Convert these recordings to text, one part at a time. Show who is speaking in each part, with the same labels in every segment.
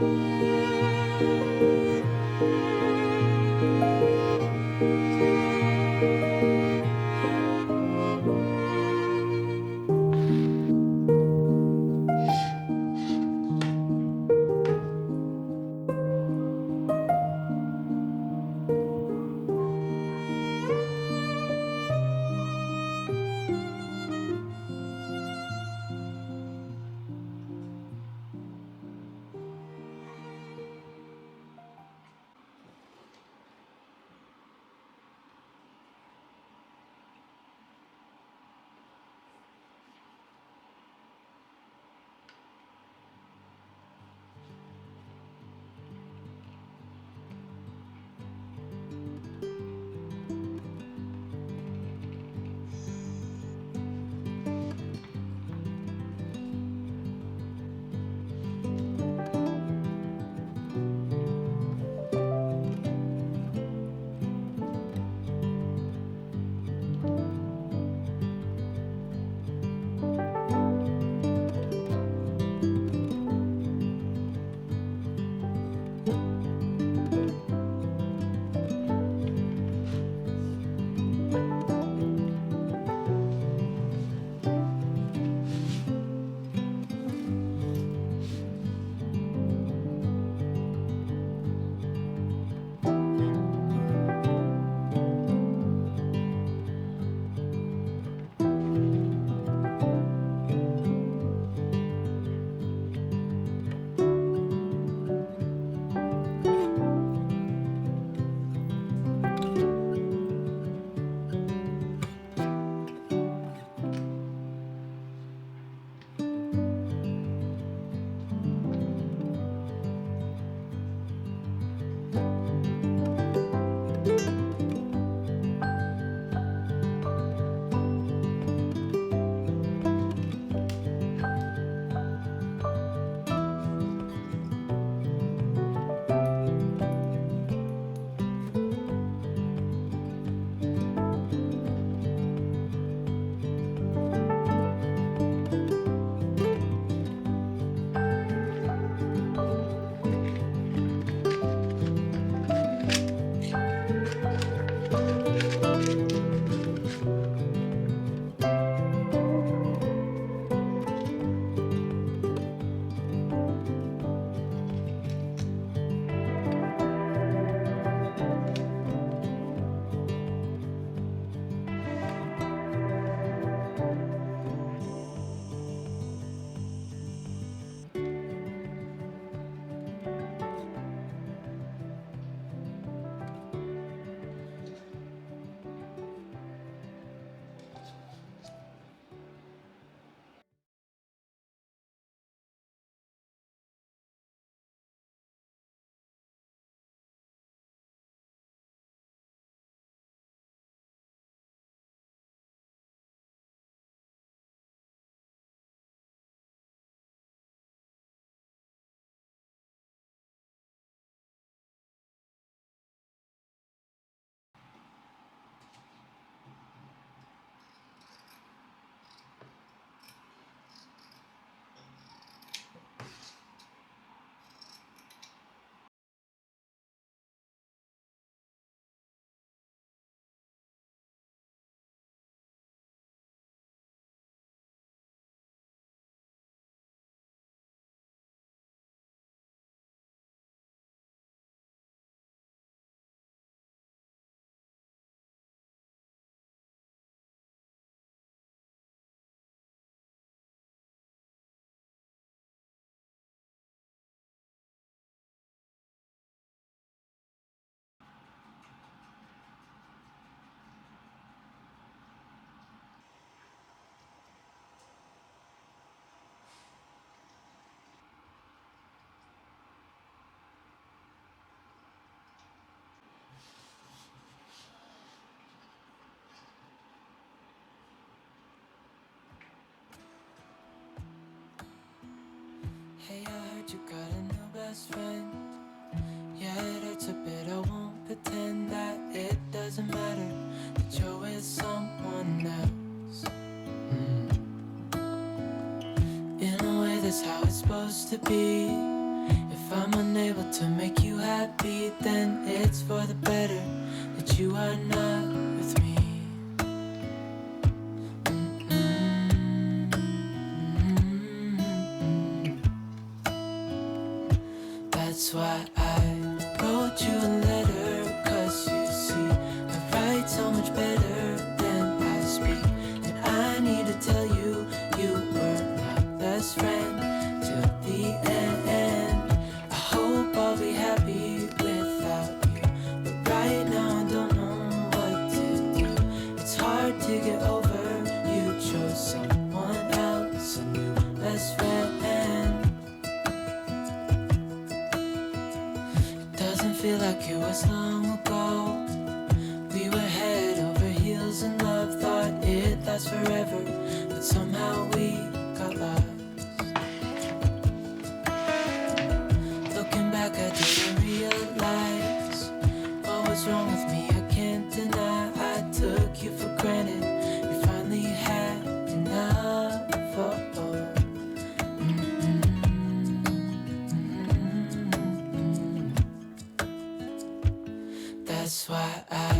Speaker 1: Hey, I heard you got a new best friend. Yeah, it hurts a bit, I won't pretend that it doesn't matter that you're with someone else. In a way, that's how it's supposed to be. If I'm I'm unable to make you happy, then it's for the better that you are not with me. That's why I wrote you a letter, 'cause you see, I write so much better than I speak. And I need to tell you, you were my best friend till the end. I hope I'll be happy without you, but right now I don't know what to do. It's hard to get over, you chose someone else, a new best friend. Doesn't feel like it was long ago. We were head over heels in love, thought it'd last forever, but somehow we got lost. Looking back, I didn't realize what was wrong with me. I can't deny I took you for granted. You finally had enough. That's why I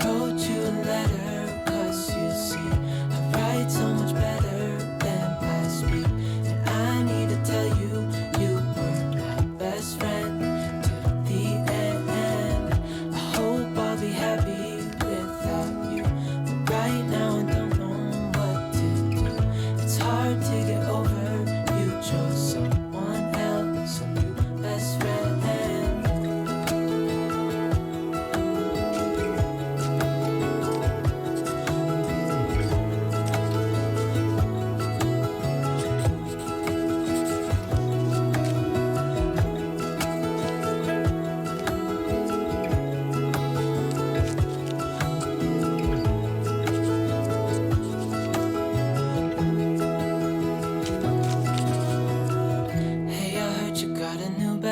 Speaker 1: wrote you a letter, 'cause you see, I write so much better than I speak. And I need to tell you, you were my best friend till the end. I hope I'll be happy without you, but right now I don't know what to do. It's hard to get over, you chose someone else, a new best friend.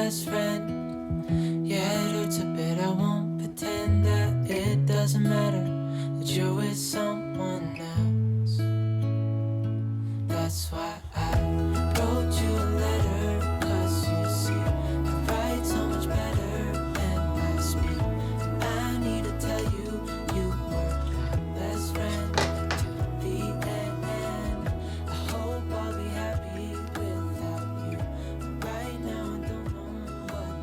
Speaker 1: Best friend, yeah, it hurts a bit. I won't pretend that it doesn't matter that you're with someone else. That's why I wrote you a letter, 'cause you see, I write so much better than I speak. And I need to tell you, you were my best friend till the end. I hope I'll be happy without you, but right now I don't know what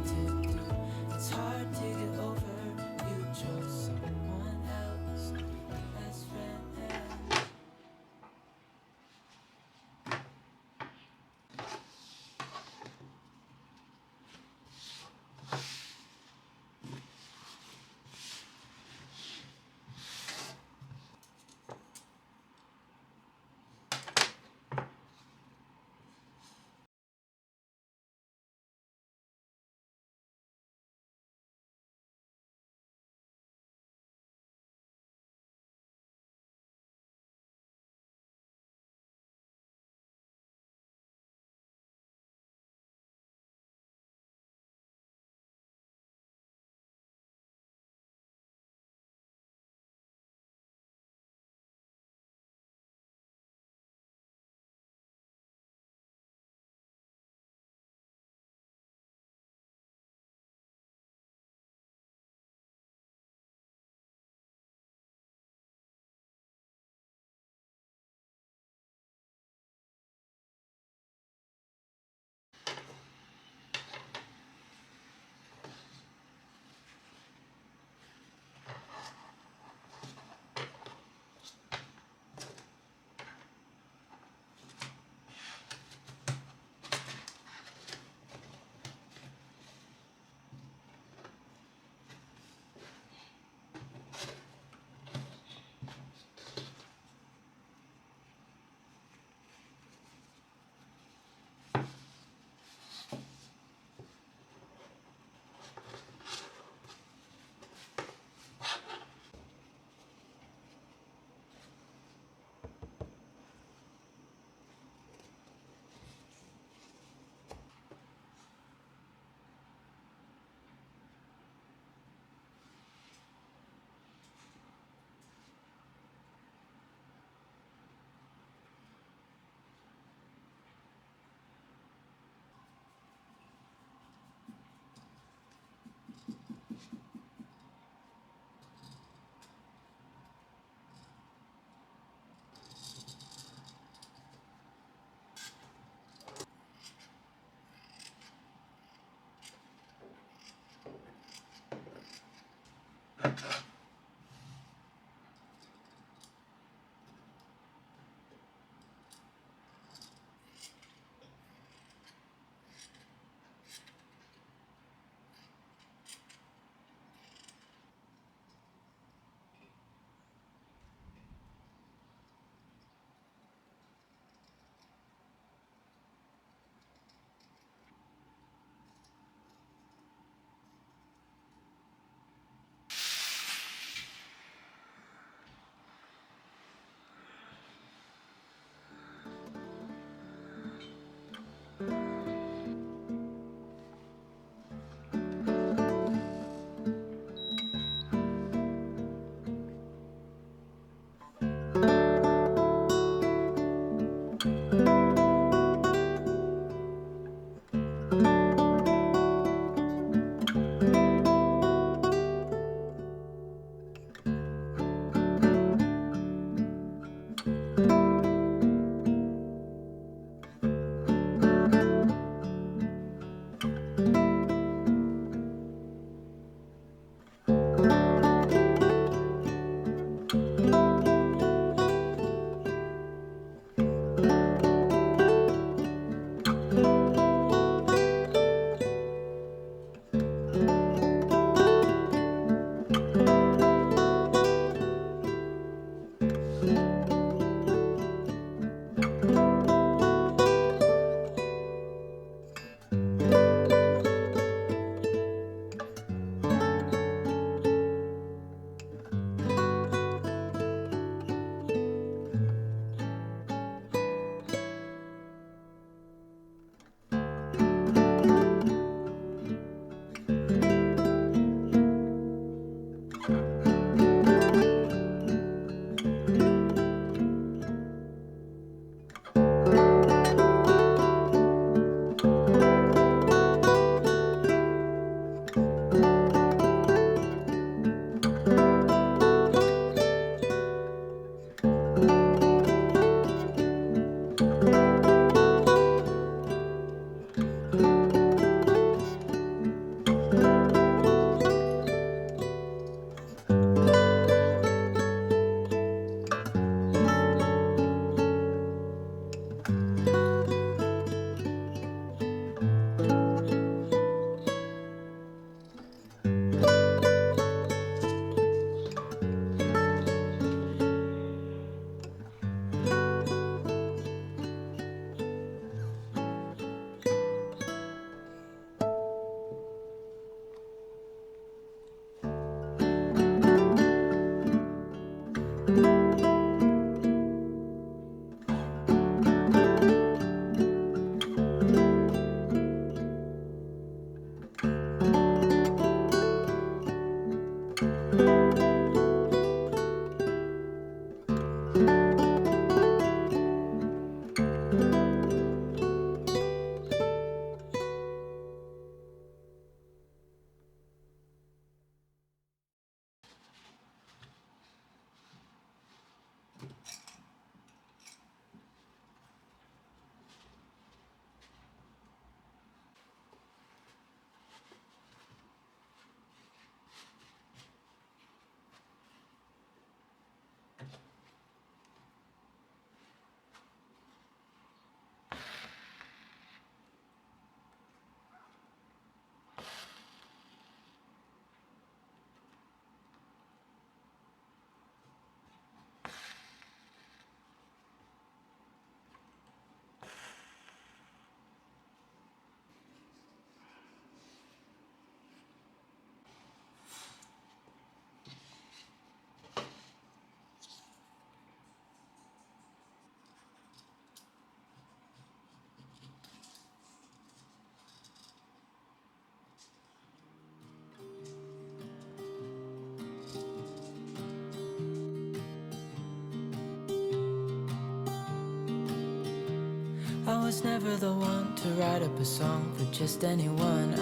Speaker 1: was never the one to write up a song for just anyone.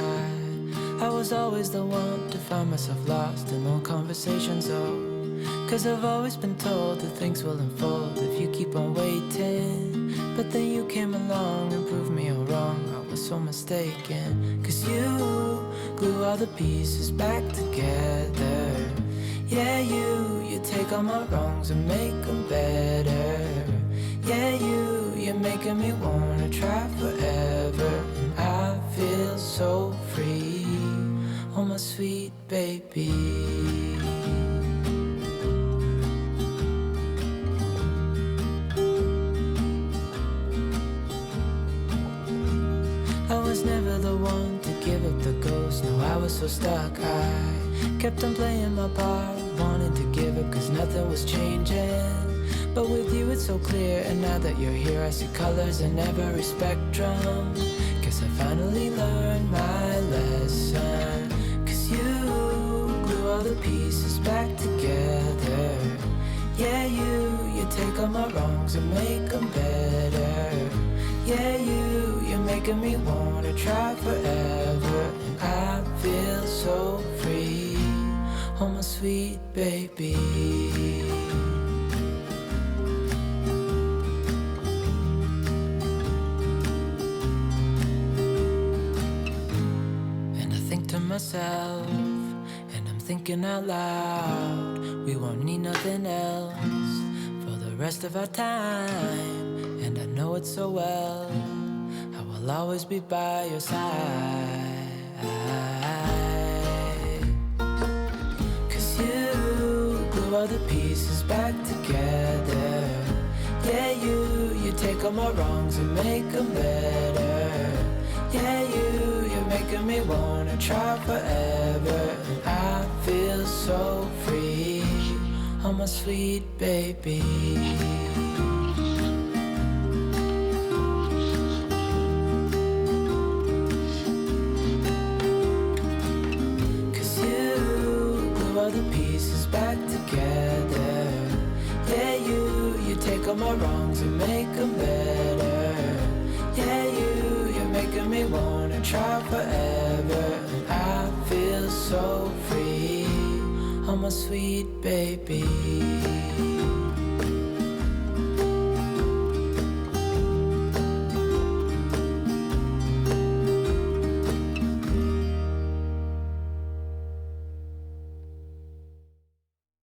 Speaker 1: I was always the one to find myself lost in all conversations. Oh, 'cause I've always been told that things will unfold if you keep on waiting. But then you came along and proved me all wrong. I was so mistaken. 'Cause you glue all the pieces back together. Yeah, you take all my wrongs and make them better. Yeah, you're making me wanna try forever. And I feel so free, oh my sweet baby. I was never the one to give up the ghost. No, I was so stuck. I kept on playing my part, wanting to give up 'cause nothing was changing. But with you it's so clear, and now that you're here I see colors in every spectrum. Guess I finally learned my lesson. 'Cause you glue all the pieces back together. Yeah, you take all my wrongs and make them better. Yeah, you're making me wanna try forever. And I feel so free, oh my sweet baby. Myself, and I'm thinking out loud, we won't need nothing else for the rest of our time. And I know it so well, I will always be by your side. 'Cause you glue all the pieces back together. Yeah, you take all my wrongs and make them better. Yeah, you're making me wanna try forever. And I feel so free, oh my sweet baby. 'Cause you glue all the pieces back together. Yeah, you take all my wrongs and make them better. Yeah, you're making me wanna try forever. And I feel so free, oh my sweet baby.